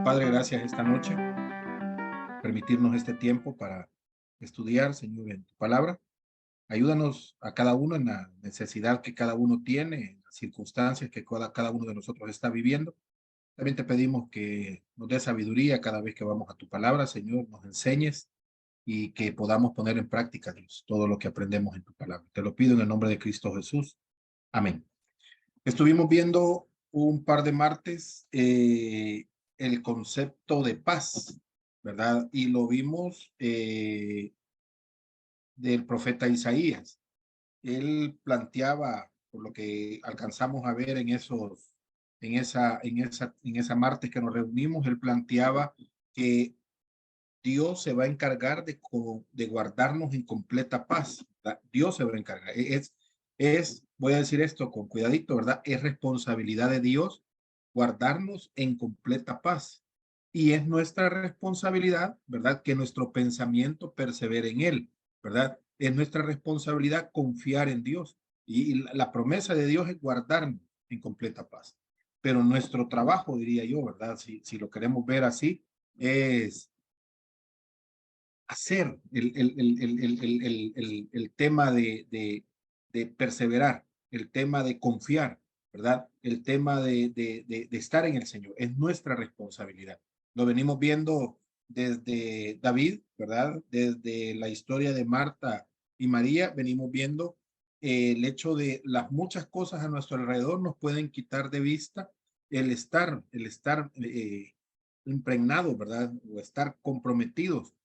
Padre, gracias esta noche, permitirnos este tiempo para estudiar, Señor, en tu palabra. Ayúdanos a cada uno en la necesidad que cada uno tiene, en las circunstancias que cada uno de nosotros está viviendo. También te pedimos que nos des sabiduría cada vez que vamos a tu palabra, Señor, nos enseñes y que podamos poner en práctica, Dios, todo lo que aprendemos en tu palabra. Te lo pido en el nombre de Cristo Jesús. Amén. Estuvimos viendo un par de martes el concepto de paz, ¿verdad? Y lo vimos del profeta Isaías. Él planteaba, por lo que alcanzamos a ver en esa martes que nos reunimos, él planteaba que Dios se va a encargar de guardarnos en completa paz, ¿verdad? Dios se va a encargar. Voy a decir esto con cuidadito, ¿verdad? Es responsabilidad de Dios guardarnos en completa paz. Y es nuestra responsabilidad, ¿verdad? Que nuestro pensamiento persevere en Él, ¿verdad? Es nuestra responsabilidad confiar en Dios. Y la promesa de Dios es guardarnos en completa paz. Pero nuestro trabajo, diría yo, ¿verdad? Si lo queremos ver así, es hacer el tema de perseverar, el tema de confiar, ¿verdad? El tema de estar en el Señor. Es nuestra responsabilidad. Lo venimos viendo desde David, ¿verdad? Desde la historia de Marta y María, venimos viendo el hecho de las muchas cosas a nuestro alrededor nos pueden quitar de vista el estar impregnado, ¿verdad? O estar comprometidos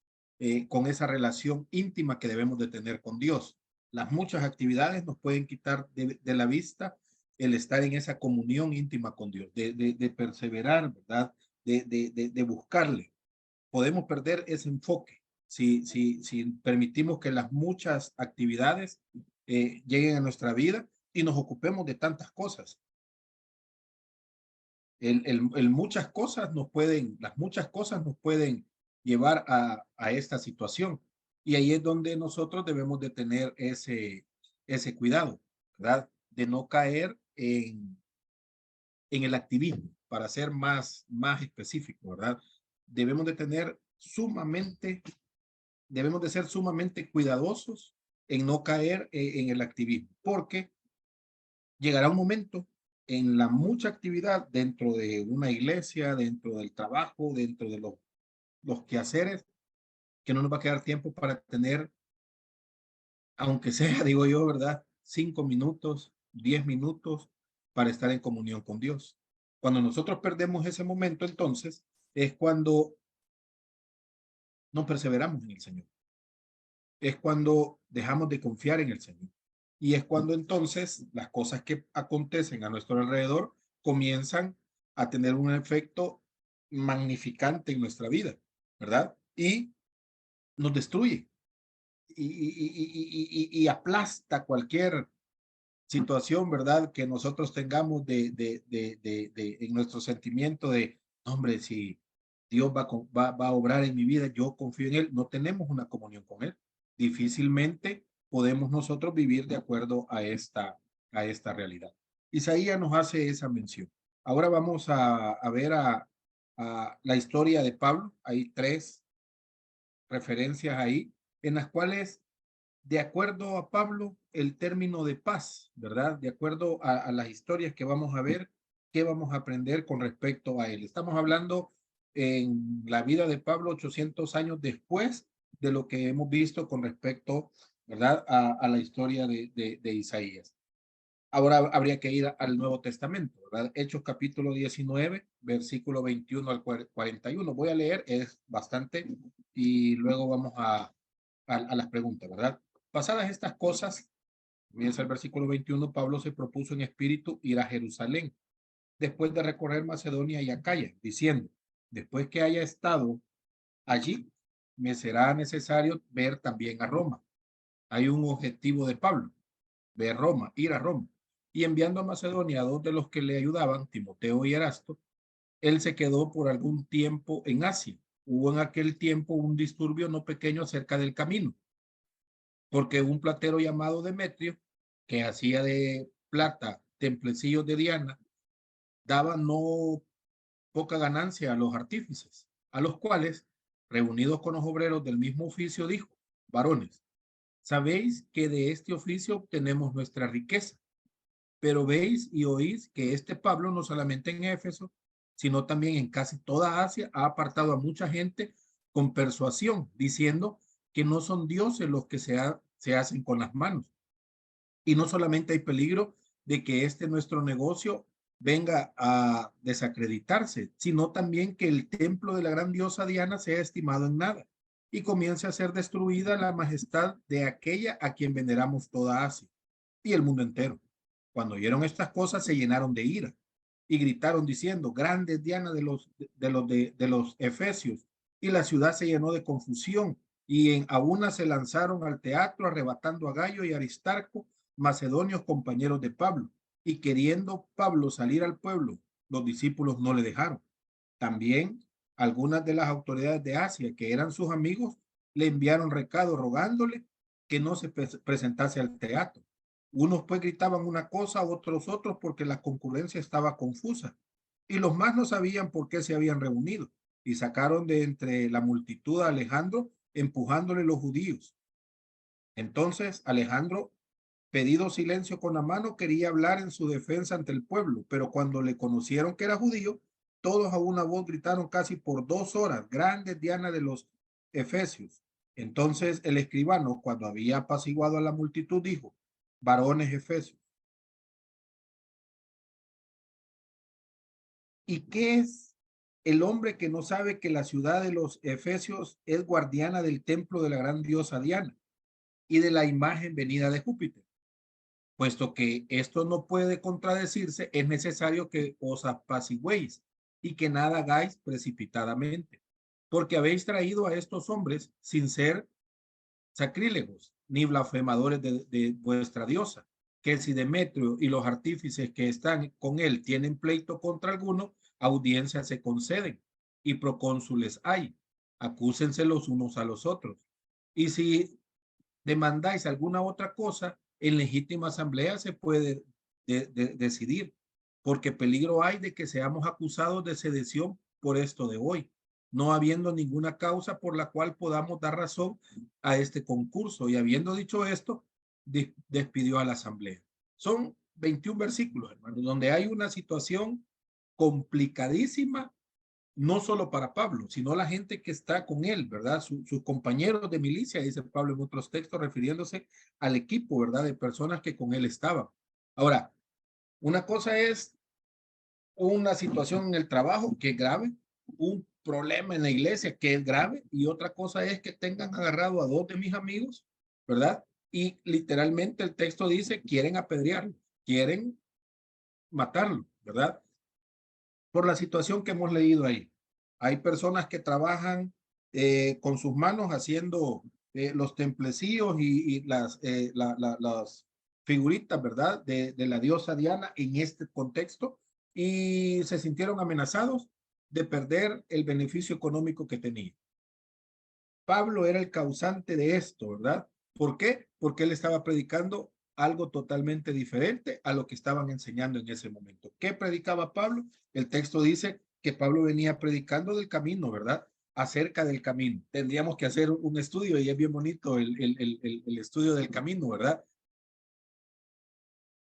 con esa relación íntima que debemos de tener con Dios. Las muchas actividades nos pueden quitar de la vista el estar en esa comunión íntima con Dios, de perseverar, ¿verdad? De buscarle. Podemos perder ese enfoque si permitimos que las muchas actividades lleguen a nuestra vida y nos ocupemos de tantas cosas. Las muchas cosas nos pueden llevar a esta situación. Y ahí es donde nosotros debemos de tener ese cuidado, ¿verdad? De no caer en el activismo, para ser más específico, ¿verdad? Debemos de tener debemos de ser sumamente cuidadosos en no caer en el activismo, porque llegará un momento en la mucha actividad dentro de una iglesia, dentro del trabajo, dentro de los quehaceres, que no nos va a quedar tiempo para tener, aunque sea, digo yo, ¿verdad? 5 minutos, 10 minutos para estar en comunión con Dios. Cuando nosotros perdemos ese momento, entonces es cuando no perseveramos en el Señor. Es cuando dejamos de confiar en el Señor. Y es cuando entonces las cosas que acontecen a nuestro alrededor comienzan a tener un efecto magnificante en nuestra vida, ¿verdad? Y nos destruye y aplasta cualquier situación, ¿verdad? Que nosotros tengamos en nuestro sentimiento de, hombre, si Dios va a obrar en mi vida, yo confío en Él, no tenemos una comunión con Él. Difícilmente podemos nosotros vivir de acuerdo a esta realidad. Isaías nos hace esa mención. Ahora vamos a ver a la historia de Pablo. Hay 3 referencias ahí en las cuales de acuerdo a Pablo, el término de paz, ¿verdad? De acuerdo a las historias que vamos a ver, ¿qué vamos a aprender con respecto a él? Estamos hablando en la vida de Pablo 800 años después de lo que hemos visto con respecto, ¿verdad? A la historia de Isaías. Ahora habría que ir al Nuevo Testamento, ¿verdad? Hechos capítulo 19, versículo 21 al 41. Voy a leer, es bastante, y luego vamos a las preguntas, ¿verdad? Pasadas estas cosas, comienza el versículo 21, Pablo se propuso en espíritu ir a Jerusalén, después de recorrer Macedonia y Acaya, diciendo, después que haya estado allí, me será necesario ver también a Roma. Hay un objetivo de Pablo, ver Roma, ir a Roma. Y enviando a Macedonia a 2 de los que le ayudaban, Timoteo y Erasto, él se quedó por algún tiempo en Asia. Hubo en aquel tiempo un disturbio no pequeño cerca del camino, porque un platero llamado Demetrio, que hacía de plata templecillos de Diana, daba no poca ganancia a los artífices, a los cuales, reunidos con los obreros del mismo oficio, dijo: varones, sabéis que de este oficio obtenemos nuestra riqueza, pero veis y oís que este Pablo no solamente en Éfeso, sino también en casi toda Asia ha apartado a mucha gente con persuasión, diciendo que no son dioses los que se hacen con las manos. Y no solamente hay peligro de que este nuestro negocio venga a desacreditarse, sino también que el templo de la gran diosa Diana sea estimado en nada y comience a ser destruida la majestad de aquella a quien veneramos toda Asia y el mundo entero. Cuando oyeron estas cosas se llenaron de ira y gritaron diciendo: grande es Diana de los efesios. Y la ciudad se llenó de confusión y a una se lanzaron al teatro arrebatando a Gallo y Aristarco, macedonios compañeros de Pablo, y queriendo Pablo salir al pueblo, los discípulos no le dejaron. También algunas de las autoridades de Asia, que eran sus amigos, le enviaron recado rogándole que no se presentase al teatro. Unos pues gritaban una cosa, otros, porque la concurrencia estaba confusa. Y los más no sabían por qué se habían reunido. Y sacaron de entre la multitud a Alejandro, empujándole los judíos. Entonces Alejandro, pedido silencio con la mano, quería hablar en su defensa ante el pueblo, pero cuando le conocieron que era judío, todos a una voz gritaron casi por 2 horas: grande Diana de los Efesios. Entonces el escribano, cuando había apaciguado a la multitud, dijo: varones Efesios, ¿y qué es el hombre que no sabe que la ciudad de los Efesios es guardiana del templo de la gran diosa Diana y de la imagen venida de Júpiter? Puesto que esto no puede contradecirse, es necesario que os apaciguéis y que nada hagáis precipitadamente, porque habéis traído a estos hombres sin ser sacrílegos ni blasfemadores de vuestra diosa, que si Demetrio y los artífices que están con él tienen pleito contra alguno, audiencias se conceden y procónsules hay, acúsense los unos a los otros. Y si demandáis alguna otra cosa, en legítima asamblea se puede decidir, porque peligro hay de que seamos acusados de sedición por esto de hoy, no habiendo ninguna causa por la cual podamos dar razón a este concurso. Y habiendo dicho esto, despidió a la asamblea. Son 21 versículos, hermanos, donde hay una situación complicadísima, no solo para Pablo, sino la gente que está con él, ¿verdad? Sus compañeros de milicia, dice Pablo en otros textos, refiriéndose al equipo, ¿verdad? De personas que con él estaban. Ahora, una cosa es una situación en el trabajo que es grave, un problema en la iglesia que es grave, y otra cosa es que tengan agarrado a 2 de mis amigos, ¿verdad? Y literalmente el texto dice: quieren apedrearlo, quieren matarlo, ¿verdad? Por la situación que hemos leído ahí. Hay personas que trabajan con sus manos haciendo los templecillos y las figuritas, ¿verdad? De la diosa Diana en este contexto, y se sintieron amenazados de perder el beneficio económico que tenía. Pablo era el causante de esto, ¿verdad? ¿Por qué? Porque él estaba predicando algo totalmente diferente a lo que estaban enseñando en ese momento. ¿Qué predicaba Pablo? El texto dice que Pablo venía predicando del camino, ¿verdad? Acerca del camino. Tendríamos que hacer un estudio, y es bien bonito el estudio del camino, ¿verdad?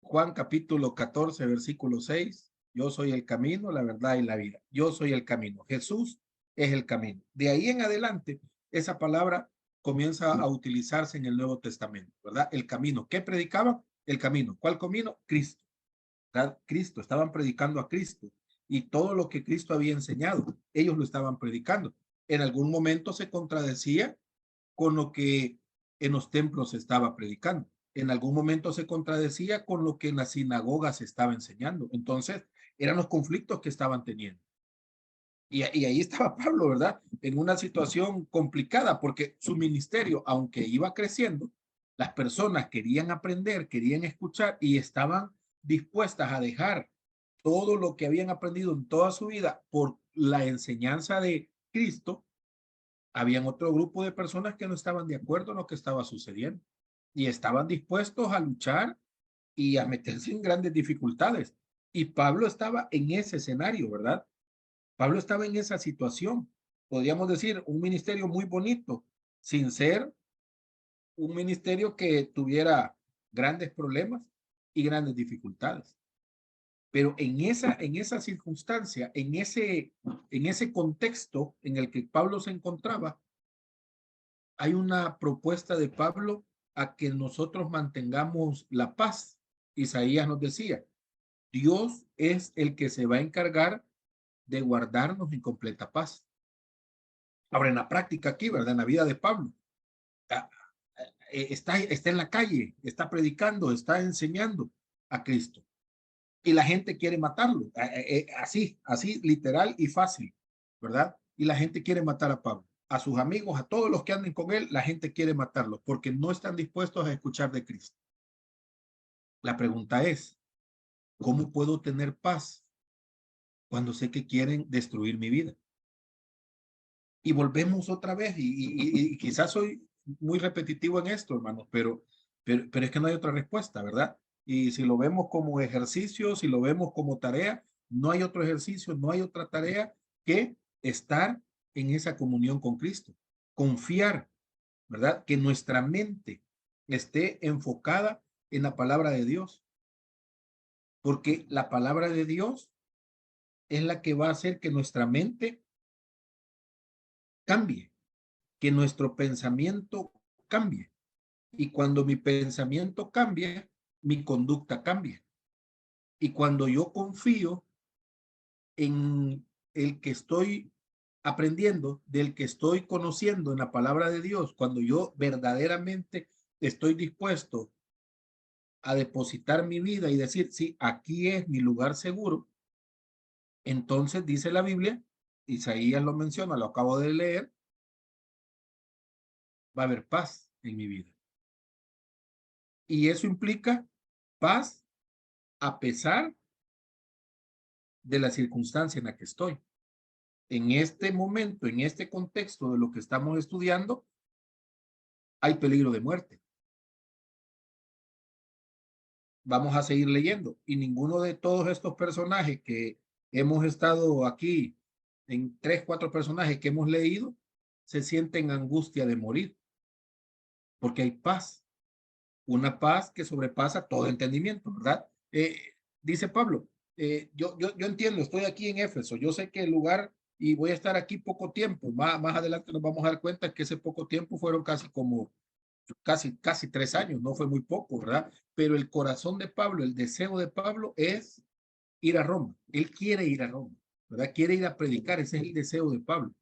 Juan capítulo 14, versículo 6. Yo soy el camino, la verdad y la vida. Yo soy el camino. Jesús es el camino. De ahí en adelante, esa palabra comienza a utilizarse en el Nuevo Testamento, ¿verdad? El camino. ¿Qué predicaba? El camino. ¿Cuál camino? Cristo, ¿verdad? Cristo. Estaban predicando a Cristo. Y todo lo que Cristo había enseñado, ellos lo estaban predicando. En algún momento se contradecía con lo que en los templos se estaba predicando. En algún momento se contradecía con lo que en las sinagogas se estaba enseñando. Entonces, eran los conflictos que estaban teniendo. Y ahí estaba Pablo, ¿verdad? En una situación complicada, porque su ministerio, aunque iba creciendo, las personas querían aprender, querían escuchar y estaban dispuestas a dejar todo lo que habían aprendido en toda su vida por la enseñanza de Cristo. Habían otro grupo de personas que no estaban de acuerdo en lo que estaba sucediendo y estaban dispuestos a luchar y a meterse en grandes dificultades. Y Pablo estaba en ese escenario, ¿verdad? Pablo estaba en esa situación. Podríamos decir, un ministerio muy bonito, sin ser un ministerio que tuviera grandes problemas y grandes dificultades. Pero en esa circunstancia, en ese contexto en el que Pablo se encontraba, hay una propuesta de Pablo a que nosotros mantengamos la paz. Isaías nos decía, Dios es el que se va a encargar de guardarnos en completa paz. Ahora, en la práctica aquí, ¿verdad? En la vida de Pablo, está en la calle, está predicando, está enseñando a Cristo. Y la gente quiere matarlo, así, literal y fácil, ¿verdad? Y la gente quiere matar a Pablo. A sus amigos, a todos los que anden con él, la gente quiere matarlo porque no están dispuestos a escuchar de Cristo. La pregunta es, ¿cómo puedo tener paz cuando sé que quieren destruir mi vida? Y volvemos otra vez, y quizás soy muy repetitivo en esto, hermanos, pero es que no hay otra respuesta, ¿verdad? Y si lo vemos como ejercicio, si lo vemos como tarea, no hay otro ejercicio, no hay otra tarea que estar en esa comunión con Cristo, confiar, ¿verdad? Que nuestra mente esté enfocada en la palabra de Dios, porque la palabra de Dios es la que va a hacer que nuestra mente cambie, que nuestro pensamiento cambie. Y cuando mi pensamiento cambia, mi conducta cambia. Y cuando yo confío en el que estoy aprendiendo, del que estoy conociendo en la palabra de Dios, cuando yo verdaderamente estoy dispuesto a depositar mi vida y decir, sí, aquí es mi lugar seguro, entonces dice la Biblia, Isaías lo menciona, lo acabo de leer, va a haber paz en mi vida. Y eso implica paz a pesar de la circunstancia en la que estoy. En este momento, en este contexto de lo que estamos estudiando, hay peligro de muerte. Vamos a seguir leyendo y ninguno de todos estos personajes que hemos estado aquí, en 3, 4 personajes que hemos leído, se sienten angustia de morir, porque hay paz, una paz que sobrepasa todo entendimiento, ¿verdad? Dice Pablo, yo entiendo, estoy aquí en Éfeso, yo sé que el lugar y voy a estar aquí poco tiempo, más adelante nos vamos a dar cuenta que ese poco tiempo fueron casi 3 años, no fue muy poco, ¿verdad? Pero el corazón de Pablo, el deseo de Pablo es ir a Roma, él quiere ir a Roma, ¿verdad? Quiere ir a predicar, ese es el deseo de Pablo,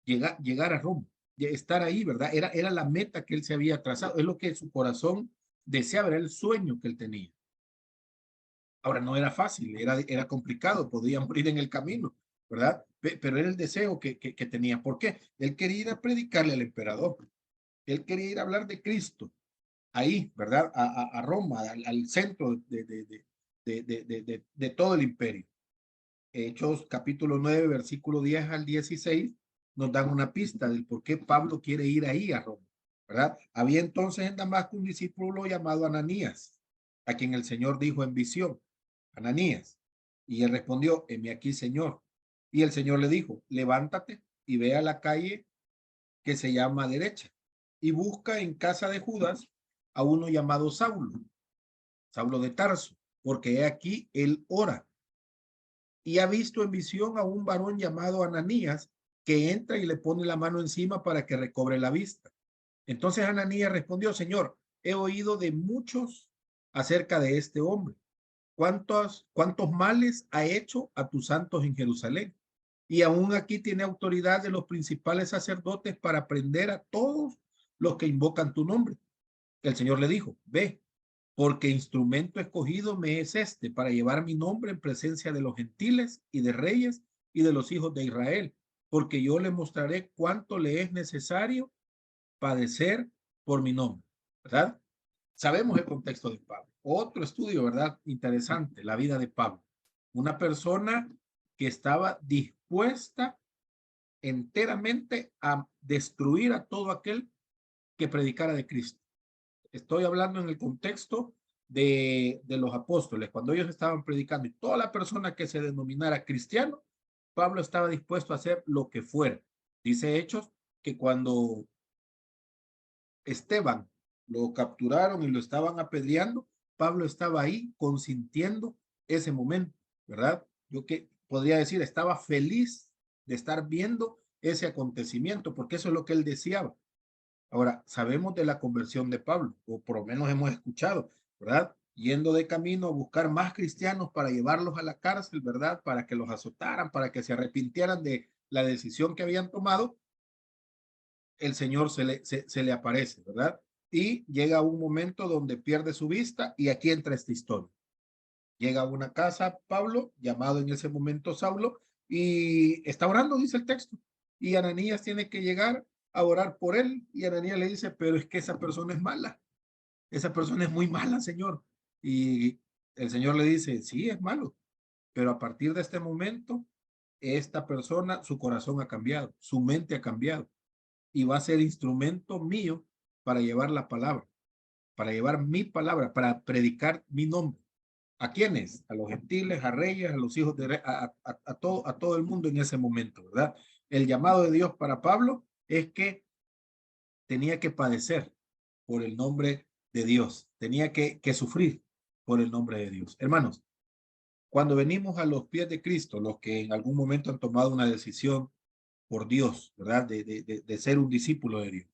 llegar a Roma, estar ahí, ¿verdad? Era la meta que él se había trazado, es lo que su corazón deseaba, era el sueño que él tenía. Ahora, no era fácil, era complicado, podía morir en el camino, ¿verdad? Pero era el deseo que tenía. ¿Por qué? Él quería ir a predicarle al emperador, él quería ir a hablar de Cristo, ahí, ¿verdad? A Roma, al centro de todo el imperio. Hechos capítulo 9, versículo 10 al 16, nos dan una pista del por qué Pablo quiere ir ahí a Roma, ¿verdad? Había entonces en Damasco un discípulo llamado Ananías, a quien el Señor dijo en visión, Ananías, y él respondió, heme aquí, Señor. Y el Señor le dijo, levántate y ve a la calle que se llama derecha y busca en casa de Judas a uno llamado Saulo, Saulo de Tarso, porque he aquí él ora y ha visto en visión a un varón llamado Ananías que entra y le pone la mano encima para que recobre la vista. Entonces Ananías respondió, Señor, he oído de muchos acerca de este hombre. ¿Cuántos males ha hecho a tus santos en Jerusalén? Y aún aquí tiene autoridad de los principales sacerdotes para prender a todos los que invocan tu nombre. El Señor le dijo, ve, porque instrumento escogido me es este para llevar mi nombre en presencia de los gentiles y de reyes y de los hijos de Israel, porque yo le mostraré cuánto le es necesario padecer por mi nombre, ¿verdad? Sabemos el contexto de Pablo. Otro estudio, ¿verdad? Interesante, la vida de Pablo. Una persona que estaba dispuesta enteramente a destruir a todo aquel que predicara de Cristo. Estoy hablando en el contexto de los apóstoles, cuando ellos estaban predicando, y toda la persona que se denominara cristiano Pablo estaba dispuesto a hacer lo que fuera. Dice Hechos que cuando Esteban lo capturaron y lo estaban apedreando, Pablo estaba ahí consintiendo ese momento, ¿verdad? Yo que podría decir, estaba feliz de estar viendo ese acontecimiento, porque eso es lo que él deseaba. Ahora, sabemos de la conversión de Pablo, o por lo menos hemos escuchado, ¿verdad? Yendo de camino a buscar más cristianos para llevarlos a la cárcel, ¿verdad? Para que los azotaran, para que se arrepintieran de la decisión que habían tomado, el Señor se le aparece, ¿verdad? Y llega un momento donde pierde su vista y aquí entra esta historia. Llega a una casa Pablo, llamado en ese momento Saulo, y está orando, dice el texto. Y Ananías tiene que llegar a orar por él y Ananías le dice, pero es que esa persona es mala, esa persona es muy mala, Señor. Y el Señor le dice, sí, es malo, pero a partir de este momento, esta persona, su corazón ha cambiado, su mente ha cambiado y va a ser instrumento mío para llevar la palabra, para llevar mi palabra, para predicar mi nombre. ¿A quiénes? A los gentiles, a reyes, a los hijos de a todo el mundo en ese momento, ¿verdad? El llamado de Dios para Pablo es que tenía que padecer por el nombre de Dios, tenía que sufrir por el nombre de Dios. Hermanos, cuando venimos a los pies de Cristo, los que en algún momento han tomado una decisión por Dios, ¿verdad? De ser un discípulo de Dios.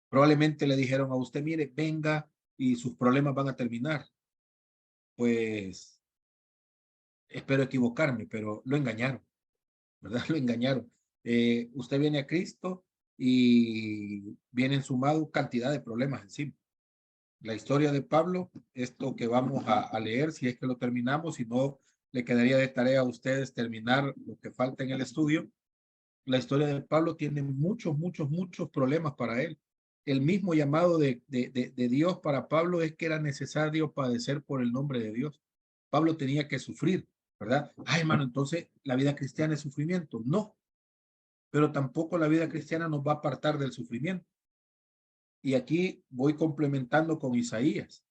Probablemente le dijeron a usted, mire, venga y sus problemas van a terminar. Pues espero equivocarme, pero lo engañaron, ¿verdad? Lo engañaron. Usted viene a Cristo y vienen sumado cantidad de problemas encima. La historia de Pablo, esto que vamos a leer, si es que lo terminamos, si no, le quedaría de tarea a ustedes terminar lo que falta en el estudio. La historia de Pablo tiene muchos problemas para él. El mismo llamado de Dios para Pablo es que era necesario padecer por el nombre de Dios. Pablo tenía que sufrir, ¿verdad? Ay, hermano, entonces la vida cristiana es sufrimiento. No, pero tampoco la vida cristiana nos va a apartar del sufrimiento. Y aquí voy complementando con Isaías.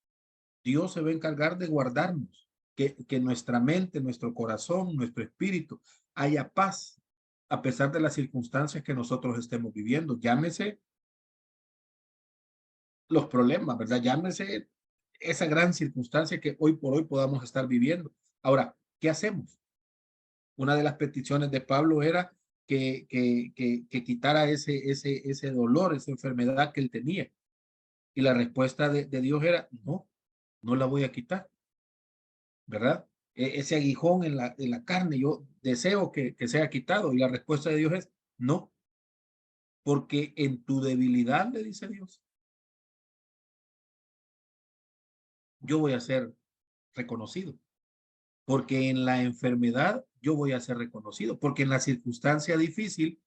Dios se va a encargar de guardarnos, que nuestra mente, nuestro corazón, nuestro espíritu haya paz a pesar de las circunstancias que nosotros estemos viviendo. Llámese los problemas, ¿verdad? Llámese esa gran circunstancia que hoy por hoy podamos estar viviendo. Ahora, ¿qué hacemos? Una de las peticiones de Pablo era que quitara ese dolor, esa enfermedad que él tenía. Y la respuesta de Dios era, no, no la voy a quitar, ¿verdad? Ese aguijón en la carne, yo deseo que sea quitado. Y la respuesta de Dios es, no, porque en tu debilidad, le dice Dios, yo voy a ser reconocido. Porque en la enfermedad yo voy a ser reconocido. Porque en la circunstancia difícil,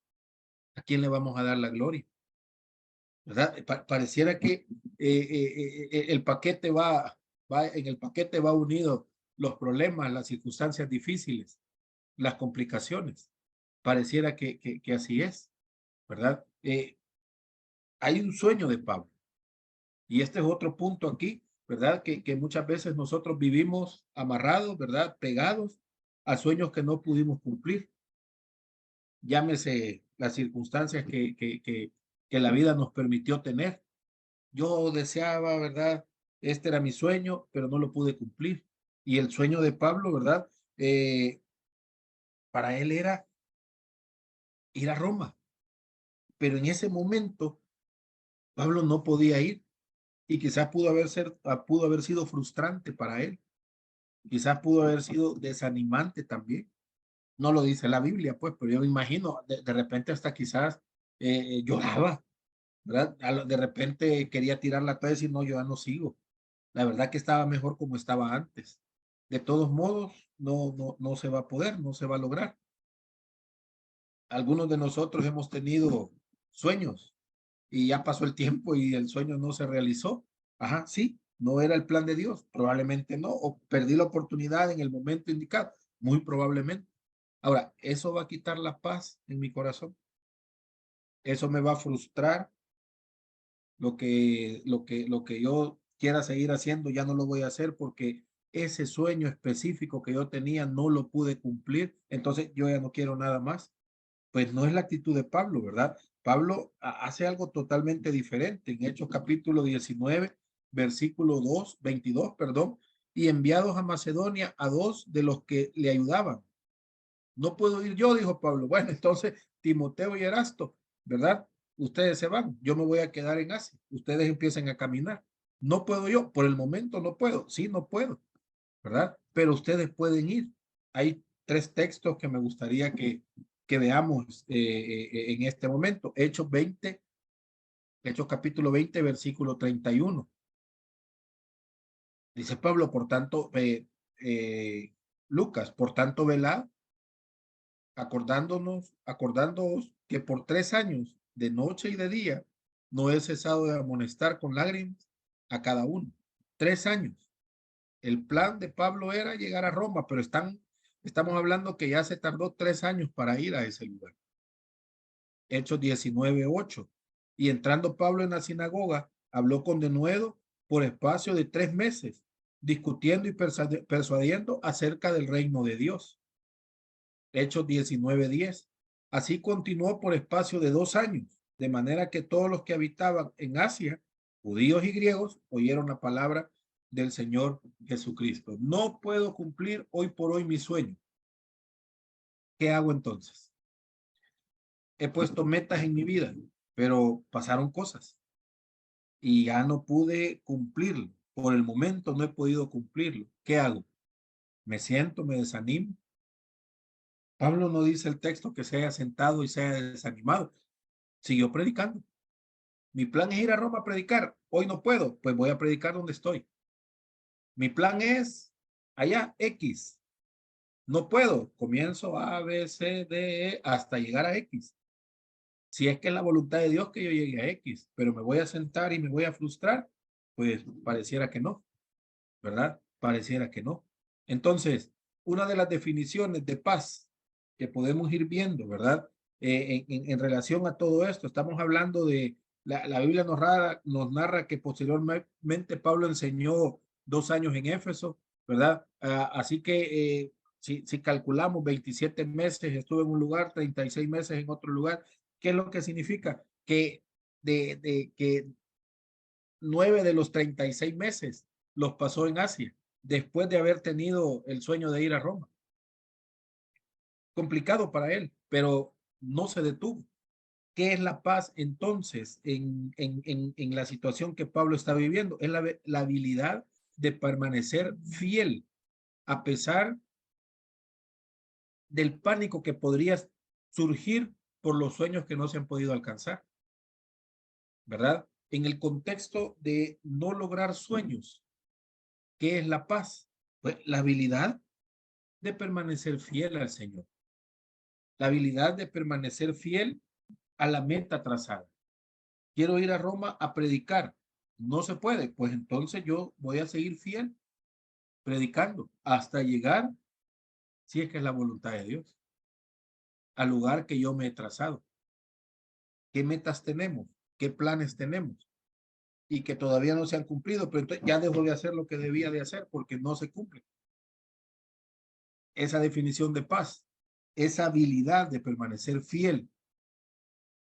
¿a quién le vamos a dar la gloria? ¿Verdad? Pareciera que el paquete en el paquete va unido los problemas, las circunstancias difíciles, las complicaciones. Pareciera que así es, ¿verdad? Hay un sueño de Pablo. Y este es otro punto aquí, ¿verdad? Que muchas veces nosotros vivimos amarrados, ¿verdad? Pegados a sueños que no pudimos cumplir. Llámese las circunstancias que la vida nos permitió tener. Yo deseaba, ¿verdad? Este era mi sueño, pero no lo pude cumplir. Y el sueño de Pablo, ¿verdad? Para él era ir a Roma. Pero en ese momento, Pablo no podía ir y quizás pudo haber sido frustrante para él. Quizás pudo haber sido desanimante también. No lo dice la Biblia, pues, pero yo me imagino, de repente hasta quizás lloraba, ¿verdad? De repente quería tirar la toalla y decir, no, yo ya no sigo. La verdad que estaba mejor como estaba antes. De todos modos, no se va a poder, no se va a lograr. Algunos de nosotros hemos tenido sueños y ya pasó el tiempo y el sueño no se realizó. Ajá, sí, no era el plan de Dios, probablemente no, o perdí la oportunidad en el momento indicado, muy probablemente. Ahora, ¿eso va a quitar la paz en mi corazón? ¿Eso me va a frustrar? Lo que yo quiera seguir haciendo, ya no lo voy a hacer porque ese sueño específico que yo tenía no lo pude cumplir, entonces yo ya no quiero nada más. Pues no es la actitud de Pablo, ¿verdad? Pablo hace algo totalmente diferente. En Hechos capítulo 19, versículo 2, 22, perdón, y enviados a Macedonia a dos de los que le ayudaban. No puedo ir yo, dijo Pablo. Bueno, entonces Timoteo y Erasto, ¿verdad? Ustedes se van, yo me voy a quedar en Asia. Ustedes empiecen a caminar. No puedo yo, por el momento no puedo. Sí, no puedo, ¿verdad? Pero ustedes pueden ir. Hay tres textos que me gustaría que veamos en este momento. Hechos 20, Hechos capítulo 20, versículo 31. Dice Pablo, por tanto, Lucas, por tanto, velad, acordándoos que por 3 años, de noche y de día, no he cesado de amonestar con lágrimas a cada uno. 3 años. El plan de Pablo era llegar a Roma, pero estamos hablando que ya se tardó 3 años para ir a ese lugar. Hechos 19:8. Y entrando Pablo en la sinagoga, habló con denuedo por espacio de 3 meses, discutiendo y persuadiendo acerca del reino de Dios. Hechos 19:10. Así continuó por espacio de 2 años, de manera que todos los que habitaban en Asia, judíos y griegos, oyeron la palabra del Señor Jesucristo. No puedo cumplir hoy por hoy mi sueño. ¿Qué hago entonces? He puesto metas en mi vida, pero pasaron cosas y ya no pude cumplirlo. Por el momento no he podido cumplirlo. ¿Qué hago? ¿Me siento, me desanimo? Pablo no dice el texto que se haya sentado y se haya desanimado. Siguió predicando. Mi plan es ir a Roma a predicar. Hoy no puedo, pues voy a predicar donde estoy. Mi plan es allá, X. No puedo. Comienzo A, B, C, D, E, hasta llegar a X. Si es que es la voluntad de Dios que yo llegue a X, pero me voy a sentar y me voy a frustrar, pues pareciera que no, ¿verdad? Pareciera que no. Entonces, una de las definiciones de paz que podemos ir viendo, ¿verdad? En relación a todo esto, estamos hablando de, la Biblia nos narra que posteriormente Pablo enseñó 2 años en Éfeso, ¿verdad? Así que si calculamos 27 meses estuvo en un lugar, 36 meses en otro lugar, ¿qué es lo que significa? Que 9 de los 36 meses los pasó en Asia, después de haber tenido el sueño de ir a Roma. Complicado para él, pero no se detuvo. ¿Qué es la paz entonces en la situación que Pablo está viviendo? Es la habilidad de permanecer fiel a pesar del pánico que podría surgir por los sueños que no se han podido alcanzar, ¿verdad? En el contexto de no lograr sueños, ¿qué es la paz? Pues la habilidad de permanecer fiel al Señor, la habilidad de permanecer fiel a la meta trazada. Quiero ir a Roma a predicar. No se puede, pues entonces yo voy a seguir fiel predicando hasta llegar, si es que es la voluntad de Dios, al lugar que yo me he trazado. ¿Qué metas tenemos? ¿Qué planes tenemos? Y que todavía no se han cumplido, pero entonces ya dejo de hacer lo que debía de hacer porque no se cumple. Esa definición de paz, esa habilidad de permanecer fiel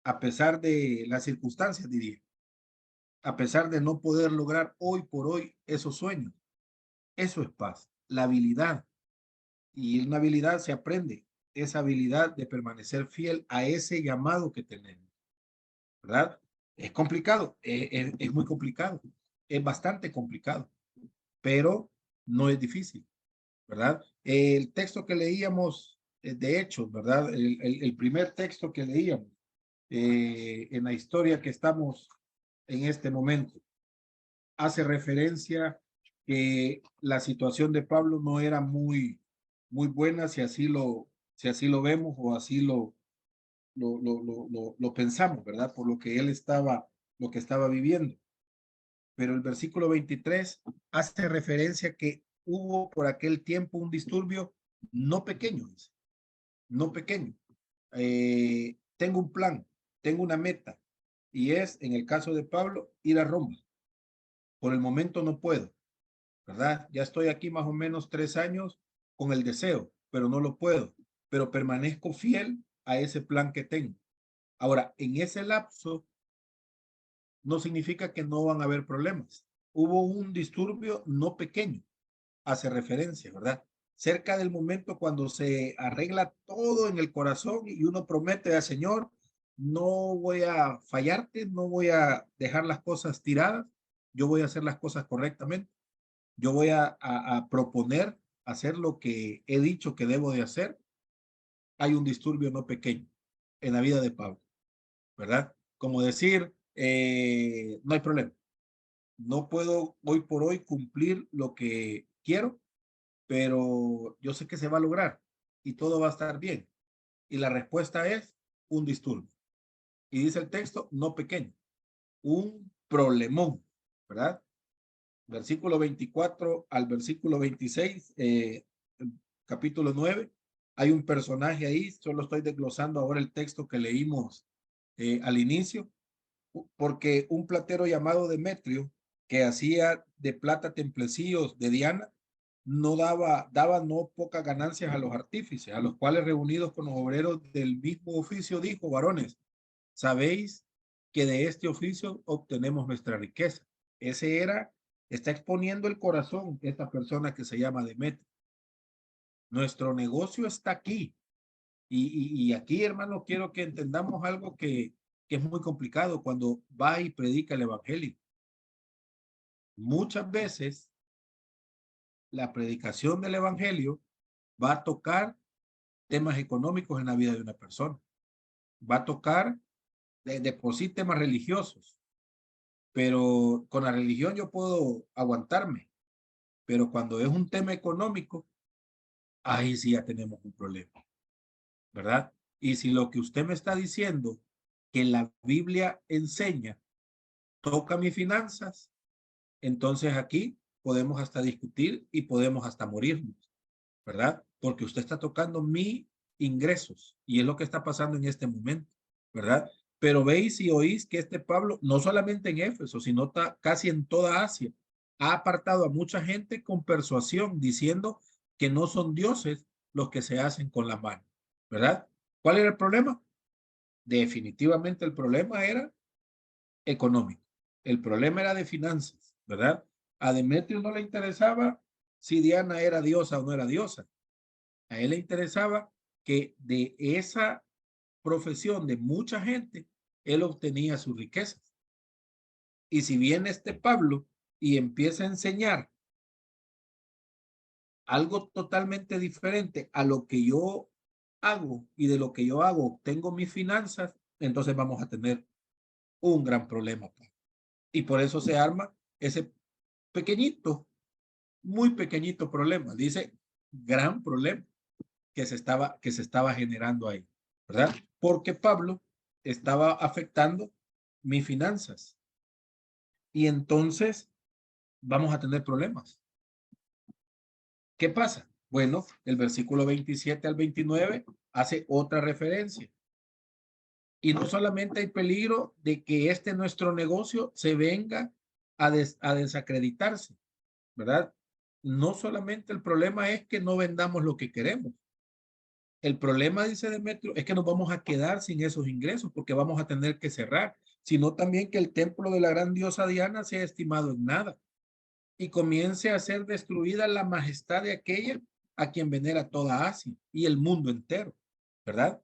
a pesar de las circunstancias, diría, a pesar de no poder lograr hoy por hoy esos sueños. Eso es paz, la habilidad. Y una habilidad se aprende, esa habilidad de permanecer fiel a ese llamado que tenemos, ¿verdad? Es complicado, es muy complicado, es bastante complicado, pero no es difícil, ¿verdad? El texto que leíamos, de hecho, ¿verdad? El primer texto que leíamos en la historia que estamos en este momento, hace referencia que la situación de Pablo no era muy buena si así lo vemos o así lo pensamos, ¿verdad? Por lo que estaba viviendo. Pero el versículo 23 hace referencia que hubo por aquel tiempo un disturbio no pequeño, no pequeño. Tengo un plan, tengo una meta, y es, en el caso de Pablo, ir a Roma. Por el momento no puedo, ¿verdad? Ya estoy aquí más o menos 3 años con el deseo, pero no lo puedo, pero permanezco fiel a ese plan que tengo. Ahora, en ese lapso no significa que no van a haber problemas. Hubo un disturbio no pequeño, hace referencia, ¿verdad? Cerca del momento cuando se arregla todo en el corazón y uno promete al Señor, no voy a fallarte, no voy a dejar las cosas tiradas, yo voy a hacer las cosas correctamente, yo voy a proponer hacer lo que he dicho que debo de hacer. Hay un disturbio no pequeño en la vida de Pablo, ¿verdad? Como decir, no hay problema, no puedo hoy por hoy cumplir lo que quiero, pero yo sé que se va a lograr y todo va a estar bien. Y la respuesta es un disturbio. Y dice el texto, no pequeño, un problemón, ¿verdad? Versículo 24 al versículo 26, capítulo 9. Hay un personaje ahí, solo estoy desglosando ahora el texto que leímos al inicio, porque un platero llamado Demetrio, que hacía de plata templecillos de Diana, no daba no pocas ganancias a los artífices, a los cuales reunidos con los obreros del mismo oficio dijo, varones, sabéis que de este oficio obtenemos nuestra riqueza. Ese era, está exponiendo el corazón esta persona que se llama Demetrio. Nuestro negocio está aquí. Y aquí, hermano, quiero que entendamos algo que es muy complicado cuando va y predica el evangelio. Muchas veces la predicación del evangelio va a tocar temas económicos en la vida de una persona. Va a tocar de por sí temas religiosos, pero con la religión yo puedo aguantarme, pero cuando es un tema económico, ahí sí ya tenemos un problema, ¿verdad? Y si lo que usted me está diciendo que la Biblia enseña toca mis finanzas, entonces aquí podemos hasta discutir y podemos hasta morirnos, ¿verdad? Porque usted está tocando mis ingresos y es lo que está pasando en este momento, ¿verdad? Pero veis y oís que este Pablo, no solamente en Éfeso, sino casi en toda Asia, ha apartado a mucha gente con persuasión, diciendo que no son dioses los que se hacen con la mano, ¿verdad? ¿Cuál era el problema? Definitivamente el problema era económico. El problema era de finanzas, ¿verdad? A Demetrio no le interesaba si Diana era diosa o no era diosa. A él le interesaba que de esa profesión de mucha gente, él obtenía sus riquezas. Y si viene este Pablo y empieza a enseñar algo totalmente diferente a lo que yo hago y de lo que yo hago obtengo mis finanzas, entonces vamos a tener un gran problema. Y por eso se arma ese pequeñito, muy pequeñito problema. Dice gran problema que se estaba generando ahí, ¿verdad? Porque Pablo estaba afectando mis finanzas. Y entonces vamos a tener problemas. ¿Qué pasa? Bueno, el versículo 27 al 29 hace otra referencia. Y no solamente hay peligro de que este nuestro negocio se venga a desacreditarse, ¿verdad? No solamente el problema es que no vendamos lo que queremos. El problema, dice Demetrio, es que nos vamos a quedar sin esos ingresos porque vamos a tener que cerrar, sino también que el templo de la gran diosa Diana sea estimado en nada y comience a ser destruida la majestad de aquella a quien venera toda Asia y el mundo entero, ¿verdad?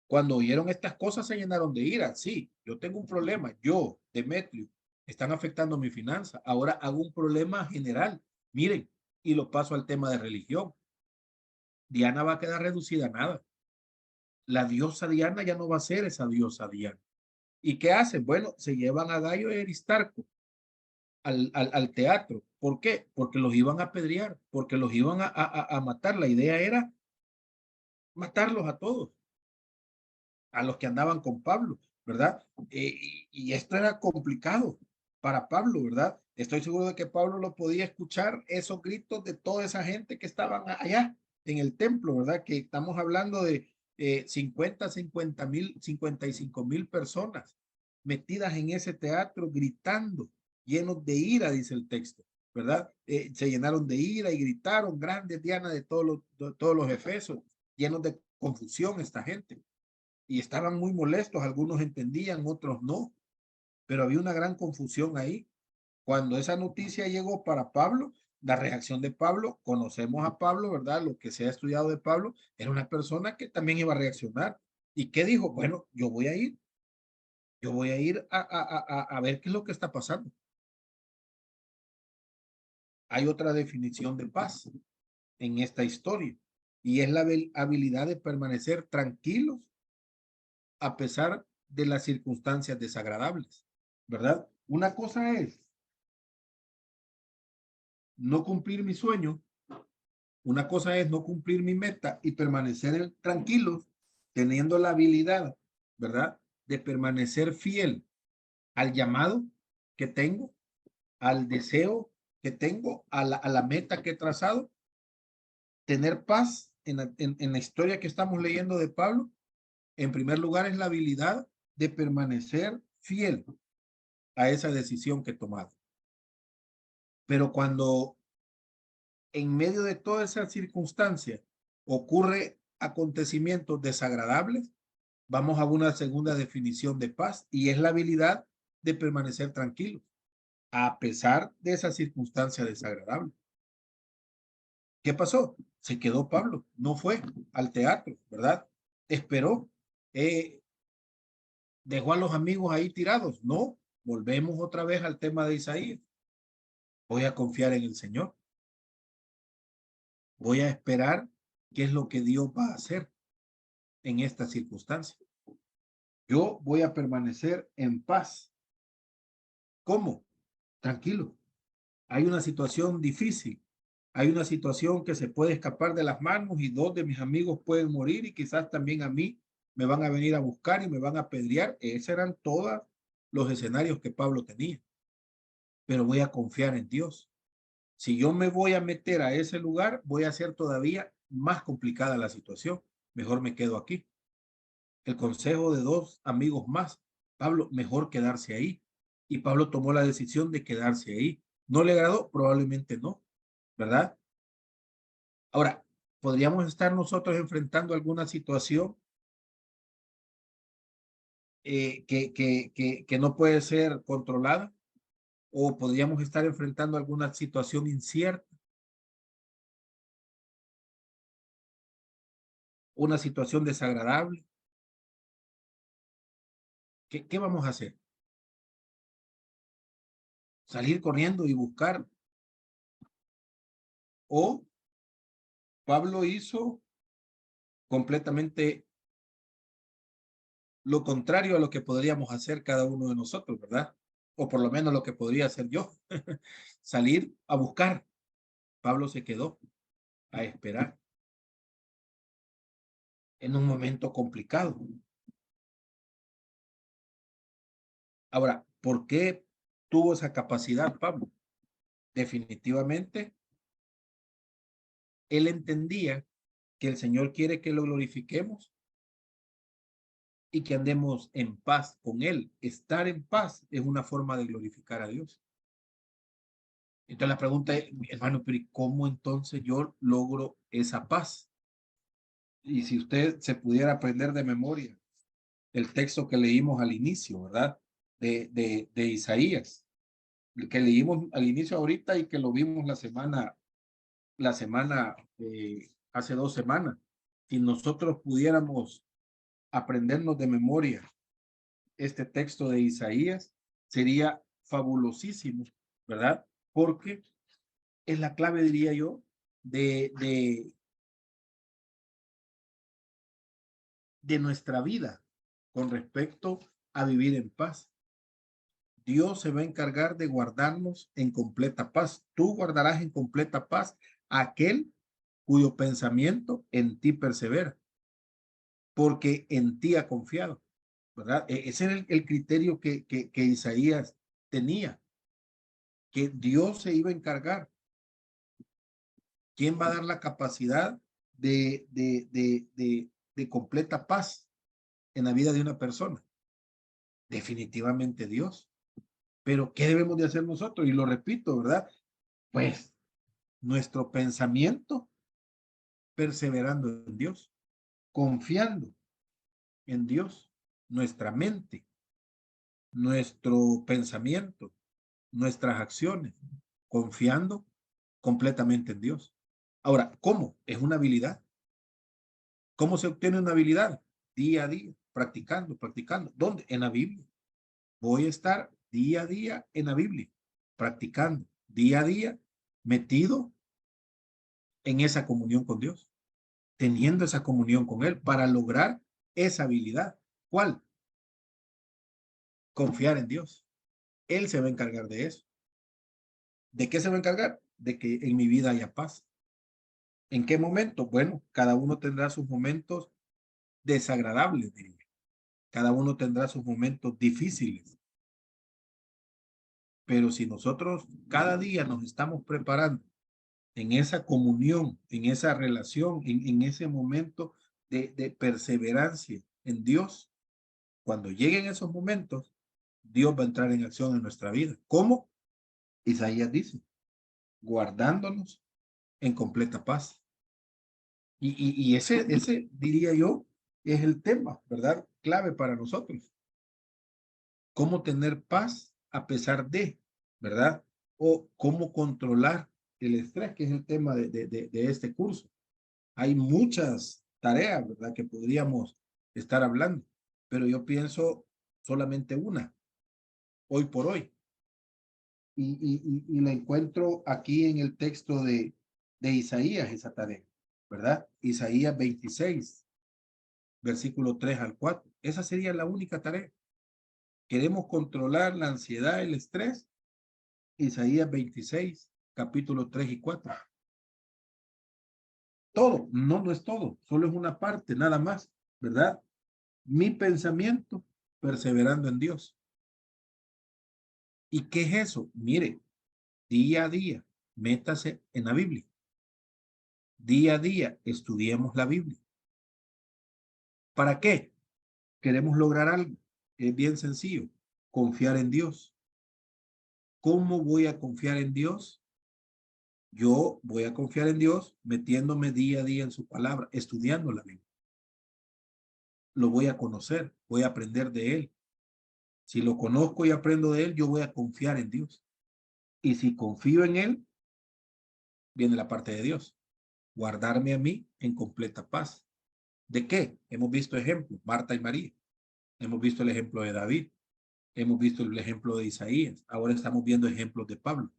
Cuando oyeron estas cosas se llenaron de ira. Sí, yo tengo un problema, yo, Demetrio, están afectando mi finanza. Ahora hago un problema general. Miren, y lo paso al tema de religión. Diana va a quedar reducida a nada. La diosa Diana ya no va a ser esa diosa Diana. ¿Y qué hacen? Bueno, se llevan a Gallo y Aristarco al teatro. ¿Por qué? Porque los iban a apedrear, porque los iban a matar. La idea era matarlos a todos, a los que andaban con Pablo, ¿verdad? Y esto era complicado para Pablo, ¿verdad? Estoy seguro de que Pablo lo podía escuchar, esos gritos de toda esa gente que estaban allá en el templo, ¿verdad? Que estamos hablando de 50.000, 55.000 personas metidas en ese teatro gritando, llenos de ira, dice el texto. ¿verdad? Se llenaron de ira y gritaron, grandes Diana de todos los efesos, llenos de confusión esta gente. Y estaban muy molestos, algunos entendían, otros no, pero había una gran confusión ahí. Cuando esa noticia llegó para Pablo, la reacción de Pablo, conocemos a Pablo, ¿verdad? Lo que se ha estudiado de Pablo, era una persona que también iba a reaccionar. ¿Y qué dijo? Bueno, yo voy a ir a ver qué es lo que está pasando. Hay otra definición de paz en esta historia y es la habilidad de permanecer tranquilos a pesar de las circunstancias desagradables, ¿verdad? Una cosa es no cumplir mi sueño, una cosa es no cumplir mi meta y permanecer tranquilos, teniendo la habilidad, ¿verdad? De permanecer fiel al llamado que tengo, al deseo que tengo, a la meta que he trazado, tener paz en la historia que estamos leyendo de Pablo. En primer lugar, es la habilidad de permanecer fiel a esa decisión que he tomado. Pero cuando en medio de toda esa circunstancia ocurre acontecimientos desagradables, vamos a una segunda definición de paz y es la habilidad de permanecer tranquilo a pesar de esa circunstancia desagradable. ¿Qué pasó? Se quedó Pablo, no fue al teatro, ¿verdad? Esperó, eh, dejó a los amigos ahí tirados. No, volvemos otra vez al tema de Isaías. Voy a confiar en el Señor. Voy a esperar qué es lo que Dios va a hacer en esta circunstancia. Yo voy a permanecer en paz. ¿Cómo? Tranquilo. Hay una situación difícil. Hay una situación que se puede escapar de las manos y dos de mis amigos pueden morir y quizás también a mí me van a venir a buscar y me van a apedrear. Esos eran todos los escenarios que Pablo tenía. Pero voy a confiar en Dios. Si yo me voy a meter a ese lugar, voy a hacer todavía más complicada la situación. Mejor me quedo aquí. El consejo de dos amigos más, Pablo, mejor quedarse ahí. Y Pablo tomó la decisión de quedarse ahí. ¿No le agradó? Probablemente no, ¿verdad? Ahora, ¿podríamos estar nosotros enfrentando alguna situación que no puede ser controlada? ¿O podríamos estar enfrentando alguna situación incierta? ¿Una situación desagradable? ¿Qué vamos a hacer? ¿Salir corriendo y buscar? ¿O Pablo hizo completamente lo contrario a lo que podríamos hacer cada uno de nosotros, ¿verdad? O por lo menos lo que podría hacer yo, salir a buscar? Pablo se quedó a esperar en un momento complicado. Ahora, ¿por qué tuvo esa capacidad Pablo? Definitivamente, él entendía que el Señor quiere que lo glorifiquemos y que andemos en paz con Él. Estar en paz es una forma de glorificar a Dios. Entonces la pregunta es, hermano, pero ¿cómo entonces yo logro esa paz? Y si usted se pudiera aprender de memoria el texto que leímos al inicio, ¿verdad? De Isaías, que leímos al inicio ahorita y que lo vimos hace 2 semanas. Si nosotros pudiéramos aprendernos de memoria este texto de Isaías, sería fabulosísimo, ¿verdad? Porque es la clave, diría yo, de de nuestra vida con respecto a vivir en paz. Dios se va a encargar de guardarnos en completa paz. Tú guardarás en completa paz a aquel cuyo pensamiento en ti persevera, porque en ti ha confiado, ¿verdad? Ese era el criterio que Isaías tenía, que Dios se iba a encargar. ¿Quién va a dar la capacidad de completa paz en la vida de una persona? Definitivamente Dios. Pero ¿qué debemos de hacer nosotros? Y lo repito, ¿verdad? Pues nuestro pensamiento perseverando en Dios, confiando en Dios, nuestra mente, nuestro pensamiento, nuestras acciones, confiando completamente en Dios. Ahora, ¿cómo? Es una habilidad. ¿Cómo se obtiene una habilidad? Día a día, practicando, practicando. ¿Dónde? En la Biblia. Voy a estar día a día en la Biblia, practicando, día a día, metido en esa comunión con Dios, teniendo esa comunión con Él para lograr esa habilidad. ¿Cuál? Confiar en Dios. Él se va a encargar de eso. ¿De qué se va a encargar? De que en mi vida haya paz. ¿En qué momento? Bueno, cada uno tendrá sus momentos desagradables, diría. Cada uno tendrá sus momentos difíciles. Pero si nosotros cada día nos estamos preparando en esa comunión, en esa relación, en ese momento de perseverancia en Dios, cuando lleguen esos momentos, Dios va a entrar en acción en nuestra vida. ¿Cómo? Isaías dice, guardándonos en completa paz. Y ese, diría yo, es el tema, ¿verdad? Clave para nosotros. ¿Cómo tener paz a pesar de, ¿verdad? O cómo controlar el estrés, que es el tema de este curso. Hay muchas tareas, ¿verdad? Que podríamos estar hablando, pero yo pienso solamente una, hoy por hoy. Y la encuentro aquí en el texto de Isaías, esa tarea, ¿verdad? Isaías 26, versículo 3 al 4. Esa sería la única tarea. ¿Queremos controlar la ansiedad, el estrés? Isaías 26, capítulo 3 y 4. Todo, no, no es todo, solo es una parte, nada más, ¿verdad? Mi pensamiento perseverando en Dios. ¿Y qué es eso? Mire, día a día, métase en la Biblia. Día a día, estudiemos la Biblia. ¿Para qué? Queremos lograr algo. Es bien sencillo, confiar en Dios. ¿Cómo voy a confiar en Dios? Yo voy a confiar en Dios metiéndome día a día en su palabra, estudiando la Biblia. Lo voy a conocer, voy a aprender de él. Si lo conozco y aprendo de él, yo voy a confiar en Dios. Y si confío en él, viene la parte de Dios. Guardarme a mí en completa paz. ¿De qué? Hemos visto ejemplos, Marta y María. Hemos visto el ejemplo de David. Hemos visto el ejemplo de Isaías. Ahora estamos viendo ejemplos de Pablo.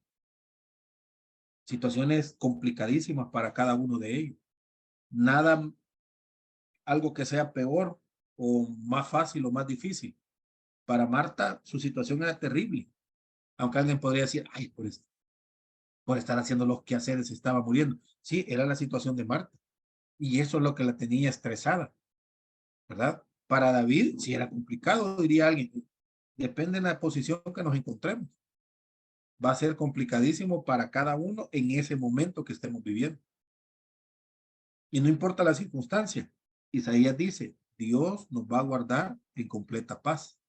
Situaciones complicadísimas para cada uno de ellos. Nada, algo que sea peor o más fácil o más difícil. Para Marta, su situación era terrible. Aunque alguien podría decir, ay, por estar haciendo los quehaceres se estaba muriendo. Sí, era la situación de Marta. Y eso es lo que la tenía estresada, ¿verdad? Para David, si era complicado, diría alguien. Depende de la posición que nos encontremos. Va a ser complicadísimo para cada uno en ese momento que estemos viviendo. Y no importa la circunstancia. Isaías dice, Dios nos va a guardar en completa paz.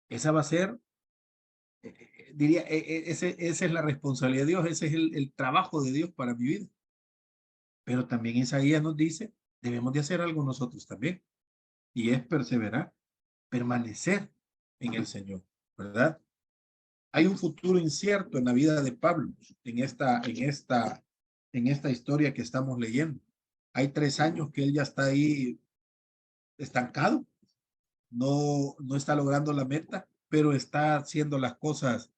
Esa va a ser, diría, esa es la responsabilidad de Dios, ese es el trabajo de Dios para mi vida. Pero también Isaías nos dice, debemos de hacer algo nosotros también. Y es perseverar, permanecer en el Señor, ¿verdad? Hay un futuro incierto en la vida de Pablo, en esta historia que estamos leyendo. Hay 3 años que él ya está ahí estancado, no está logrando la meta, pero está haciendo las cosas,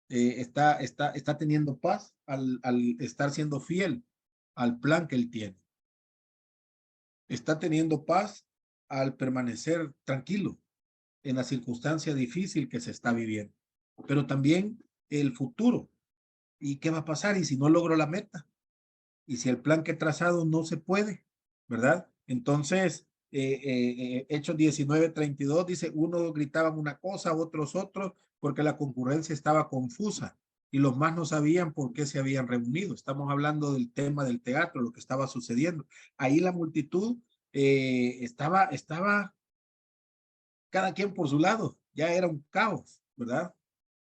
está teniendo paz al estar siendo fiel al plan que él tiene. Está teniendo paz al permanecer tranquilo en la circunstancia difícil que se está viviendo, pero también el futuro. ¿Y qué va a pasar? ¿Y si no logro la meta? ¿Y si el plan que he trazado no se puede? ¿Verdad? Entonces, Hechos 19:32 dice, unos gritaban una cosa, otros, porque la concurrencia estaba confusa y los más no sabían por qué se habían reunido. Estamos hablando del tema del teatro, lo que estaba sucediendo. Ahí la multitud estaba cada quien por su lado, ya era un caos, ¿verdad?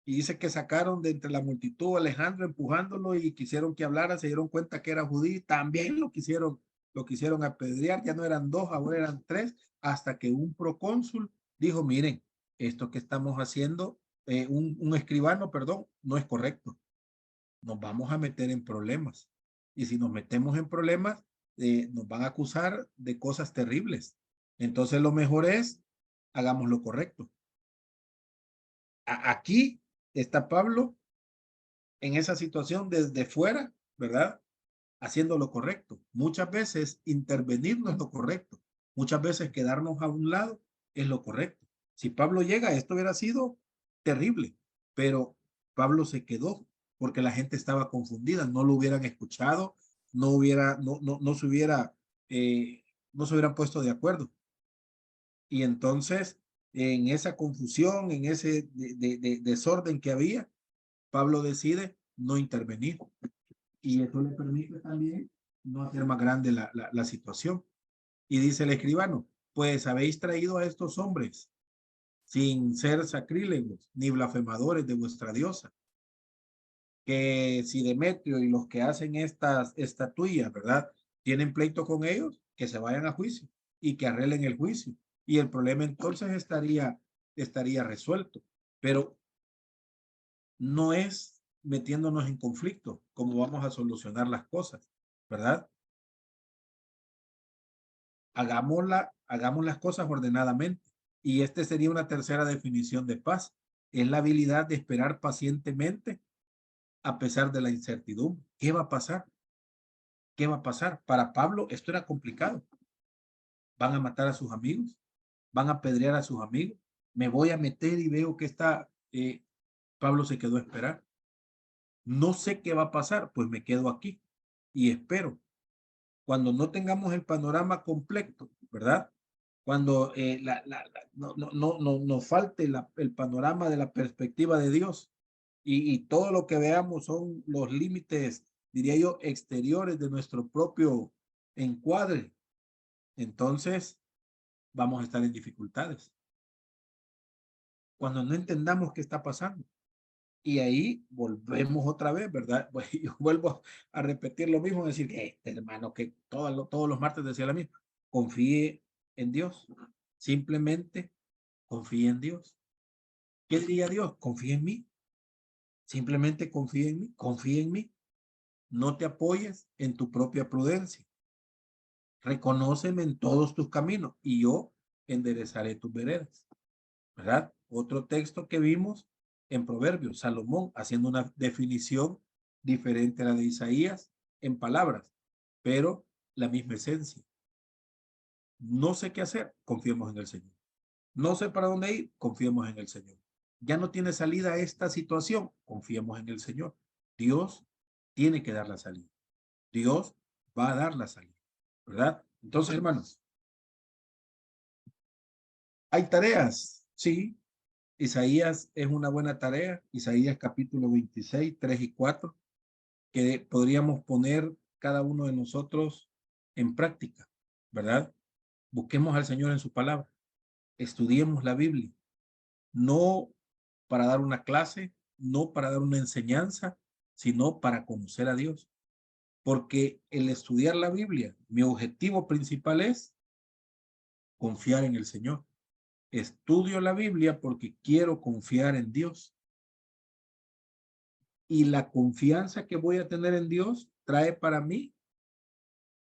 Y dice que sacaron de entre la multitud a Alejandro empujándolo y quisieron que hablara, se dieron cuenta que era judío, también lo quisieron apedrear, ya no eran dos, ahora eran tres, hasta que un procónsul dijo, miren, esto que estamos haciendo, un escribano, perdón, no es correcto, nos vamos a meter en problemas. Y si nos metemos en problemas, nos van a acusar de cosas terribles. Entonces lo mejor es, hagamos lo correcto. Aquí está Pablo en esa situación desde fuera, ¿verdad? Haciendo lo correcto. Muchas veces intervenir no es lo correcto. Muchas veces quedarnos a un lado es lo correcto. Si Pablo llega, esto hubiera sido terrible, pero Pablo se quedó porque la gente estaba confundida, no lo hubieran escuchado, no se hubiera, no se hubieran puesto de acuerdo. Y entonces, en esa confusión, en ese desorden que había, Pablo decide no intervenir y eso le permite también no hacer más grande la situación. Y dice el escribano, pues habéis traído a estos hombres sin ser sacrílegos ni blasfemadores de vuestra diosa, que si Demetrio y los que hacen estas estatuillas, ¿verdad? Tienen pleito con ellos, que se vayan a juicio y que arreglen el juicio. Y el problema entonces estaría resuelto. Pero no es metiéndonos en conflicto como vamos a solucionar las cosas, ¿verdad? Hagamos las cosas ordenadamente. Y este sería una tercera definición de paz. Es la habilidad de esperar pacientemente a pesar de la incertidumbre. ¿Qué va a pasar? ¿Qué va a pasar? Para Pablo esto era complicado. Van a matar a sus amigos, van a apedrear a sus amigos. Me voy a meter y veo que está, Pablo se quedó a esperar. No sé qué va a pasar, pues me quedo aquí y espero. Cuando no tengamos el panorama completo, ¿verdad? Cuando nos falte el panorama de la perspectiva de Dios y todo lo que veamos son los límites, diría yo, exteriores de nuestro propio encuadre, entonces vamos a estar en dificultades. Cuando no entendamos qué está pasando. Y ahí volvemos otra vez, ¿verdad? Pues yo vuelvo a repetir lo mismo, decir que este hermano que todos los martes decía la misma, confíe en Dios, simplemente confíe en Dios. ¿Qué diría Dios? Confía en mí, simplemente confía en mí, no te apoyes en tu propia prudencia, reconóceme en todos tus caminos y yo enderezaré tus veredas, ¿verdad? Otro texto que vimos en Proverbios, Salomón haciendo una definición diferente a la de Isaías en palabras, pero la misma esencia. No sé qué hacer, confiemos en el Señor. No sé para dónde ir, confiemos en el Señor. Ya no tiene salida esta situación, confiemos en el Señor. Dios tiene que dar la salida. Dios va a dar la salida, ¿verdad? Entonces, hermanos, ¿hay tareas? Sí, Isaías es una buena tarea, Isaías capítulo 26, 3 y 4, que podríamos poner cada uno de nosotros en práctica, ¿verdad? Busquemos al Señor en su palabra, estudiemos la Biblia, no para dar una clase, no para dar una enseñanza, sino para conocer a Dios. Porque el estudiar la Biblia, mi objetivo principal es confiar en el Señor. Estudio la Biblia porque quiero confiar en Dios. Y la confianza que voy a tener en Dios trae para mí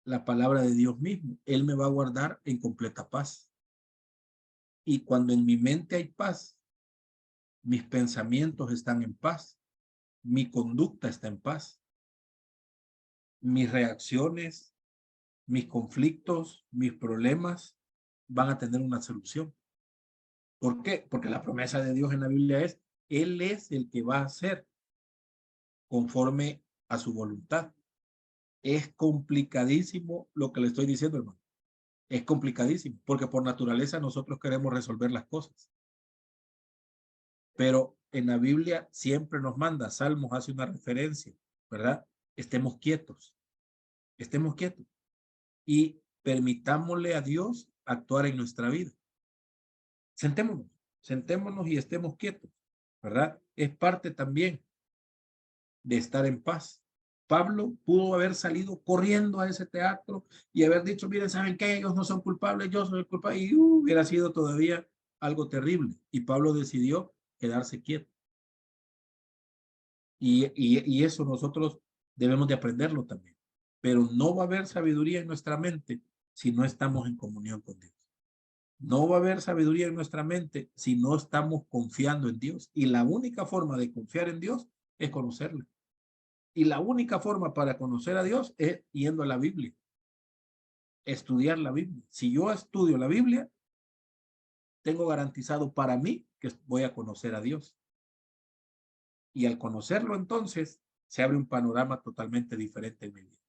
la palabra de Dios mismo. Él me va a guardar en completa paz. Y cuando en mi mente hay paz, mis pensamientos están en paz, mi conducta está en paz, mis reacciones, mis conflictos, mis problemas van a tener una solución. ¿Por qué? Porque la promesa de Dios en la Biblia es, Él es el que va a hacer conforme a su voluntad. Es complicadísimo lo que le estoy diciendo, hermano. Es complicadísimo, porque por naturaleza nosotros queremos resolver las cosas. Pero en la Biblia siempre nos manda, Salmos hace una referencia, ¿verdad? Estemos quietos y permitámosle a Dios actuar en nuestra vida. Sentémonos y estemos quietos. ¿verdad? Es parte también de estar en paz. Pablo pudo haber salido corriendo a ese teatro y haber dicho, miren, ¿saben qué? Ellos no son culpables, yo soy el culpable, y hubiera sido todavía algo terrible. Y Pablo decidió quedarse quieto. Y eso nosotros debemos de aprenderlo también. Pero no va a haber sabiduría en nuestra mente si no estamos en comunión con Dios. No va a haber sabiduría en nuestra mente si no estamos confiando en Dios. Y la única forma de confiar en Dios es conocerle. Y la única forma para conocer a Dios es yendo a la Biblia, estudiar la Biblia. Si yo estudio la Biblia, tengo garantizado para mí que voy a conocer a Dios. Y al conocerlo entonces, se abre un panorama totalmente diferente en mi vida.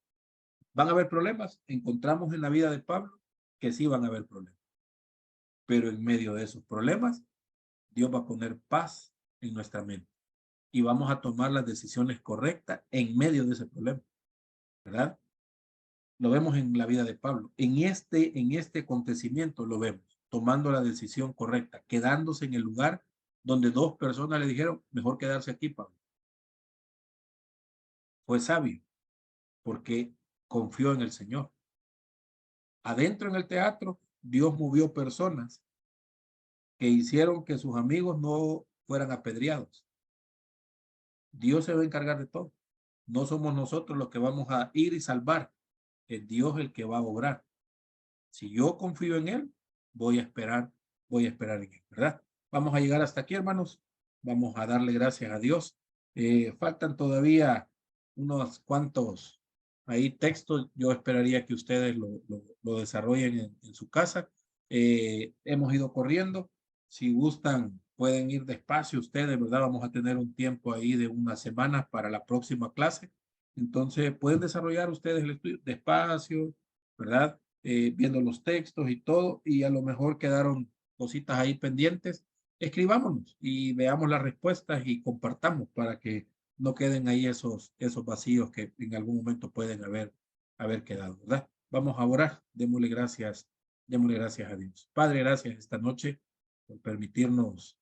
¿Van a haber problemas? Encontramos en la vida de Pablo que sí van a haber problemas. Pero en medio de esos problemas, Dios va a poner paz en nuestra mente. Y vamos a tomar las decisiones correctas en medio de ese problema, ¿verdad? Lo vemos en la vida de Pablo. En este acontecimiento lo vemos, tomando la decisión correcta, quedándose en el lugar donde dos personas le dijeron, mejor quedarse aquí, Pablo. Fue sabio porque confió en el Señor. Adentro en el teatro, Dios movió personas que hicieron que sus amigos no fueran apedreados. Dios se va a encargar de todo. No somos nosotros los que vamos a ir y salvar. Es Dios el que va a obrar. Si yo confío en Él, voy a esperar en Él, ¿verdad? Vamos a llegar hasta aquí, hermanos. Vamos a darle gracias a Dios. Faltan todavía unos cuantos ahí textos. Yo esperaría que ustedes lo desarrollen en su casa. Hemos ido corriendo. Si gustan, pueden ir despacio ustedes, ¿verdad? Vamos a tener un tiempo ahí de una semana para la próxima clase. Entonces, pueden desarrollar ustedes el estudio despacio, ¿verdad? Viendo los textos y todo, y a lo mejor quedaron cositas ahí pendientes. Escribámonos y veamos las respuestas y compartamos para que no queden ahí esos vacíos que en algún momento pueden haber quedado, ¿verdad? Vamos a orar, démosle gracias a Dios. Padre, gracias esta noche por permitirnos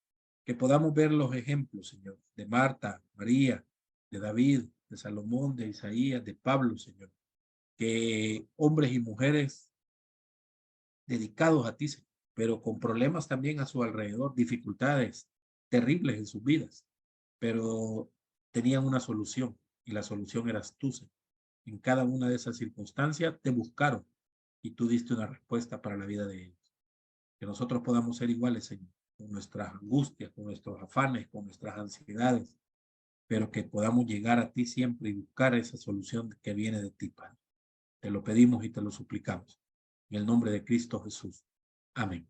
que podamos ver los ejemplos, Señor, de Marta, María, de David, de Salomón, de Isaías, de Pablo, Señor, que hombres y mujeres dedicados a ti, Señor, pero con problemas también a su alrededor, dificultades terribles en sus vidas, pero tenían una solución y la solución eras tú, Señor. En cada una de esas circunstancias te buscaron y tú diste una respuesta para la vida de ellos. Que nosotros podamos ser iguales, Señor, con nuestras angustias, con nuestros afanes, con nuestras ansiedades, pero que podamos llegar a ti siempre y buscar esa solución que viene de ti, Padre. Te lo pedimos y te lo suplicamos. En el nombre de Cristo Jesús. Amén.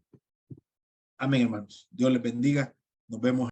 Amén, hermanos. Dios les bendiga. Nos vemos.